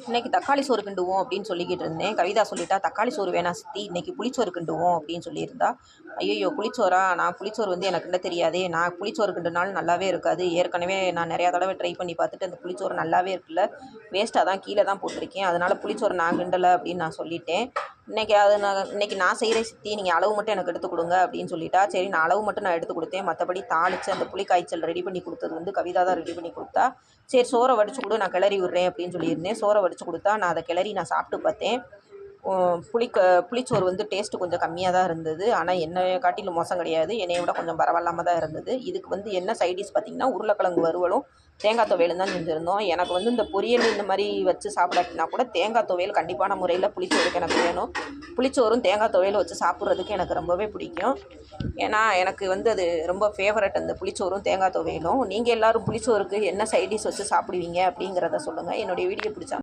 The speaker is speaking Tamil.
இன்னைக்கு தக்காளி சோறு கிண்டுவோம் அப்படின்னு சொல்லிக்கிட்டு இருந்தேன். கவிதா சொல்லிட்டா, தக்காளி சோறு வேணாம் சித்தி, இன்னைக்கு புளிச்சோறு கிண்டுவோம் அப்படின்னு சொல்லியிருந்தா. ஐயோ, புளிச்சோறா? நான் புளிச்சோறு வந்து எனக்கு கிண்ட தெரியாதே. நான் புளிச்சோறு கிண்டுனாலும் நல்லாவே இருக்காது. ஏற்கனவே நான் நிறையா தடவை ட்ரை பண்ணி பார்த்துட்டு அந்த புளிச்சோறு நல்லாவே இருக்குல்ல, வேஸ்ட்டாக தான் கீழே தான் போட்டிருக்கேன். அதனால் புளிச்சோறு நான் கிண்டலை அப்படின்னு நான் சொல்லிட்டேன். இன்னைக்கு நான் செய்கிறேன் சித்தி, நீங்கள் அளவு மட்டும் எனக்கு எடுத்து கொடுங்க அப்படின்னு சொல்லிட்டா. சரி, நான் அளவு மட்டும் நான் எடுத்து கொடுத்தேன். மற்றபடி தாளித்து அந்த புளி காய்ச்சல் ரெடி பண்ணி கொடுத்தது வந்து கவிதா தான் ரெடி பண்ணி கொடுத்தா. சரி, சோறை வடிச்சு கொடு, நான் கிளறி விட்றேன் அப்படின்னு சொல்லியிருந்தேன். சோறை வடிச்சு கொடுத்தா. நான் அதை கிளறி நான் சாப்பிட்டு பார்த்தேன். புளிச்சோறு வந்து டேஸ்ட்டு கொஞ்சம் கம்மியாக தான் இருந்தது. ஆனால் என்னை காட்டிலும் மோசம் கிடையாது, என்னையை விட கொஞ்சம் பரவாயில்லாமல் தான் இருந்தது. இதுக்கு வந்து என்ன சைடிஷ் பார்த்திங்கன்னா, உருளைக்கிழங்கு வறுவலும் தேங்காய் துவையலும் தான் செஞ்சுருந்தோம். எனக்கு வந்து இந்த பொரியல் இந்த மாதிரி வச்சு சாப்பிடாட்டினா கூட தேங்காய் துவையல் கண்டிப்பான முறையில் புளிச்சோறுக்கு எனக்கு வேணும். புளிச்சோறும் தேங்காய் துவையல் வச்சு சாப்பிட்றதுக்கு எனக்கு ரொம்பவே பிடிக்கும். ஏன்னா எனக்கு வந்து அது ரொம்ப ஃபேவரட், அந்த புளிச்சோறும் தேங்காய் துவையலும். நீங்கள் எல்லோரும் புளிச்சோறுக்கு என்ன சைடிஷ் வச்சு சாப்பிடுவீங்க அப்படிங்கிறத சொல்லுங்கள். என்னுடைய வீடியோ பிடிச்சா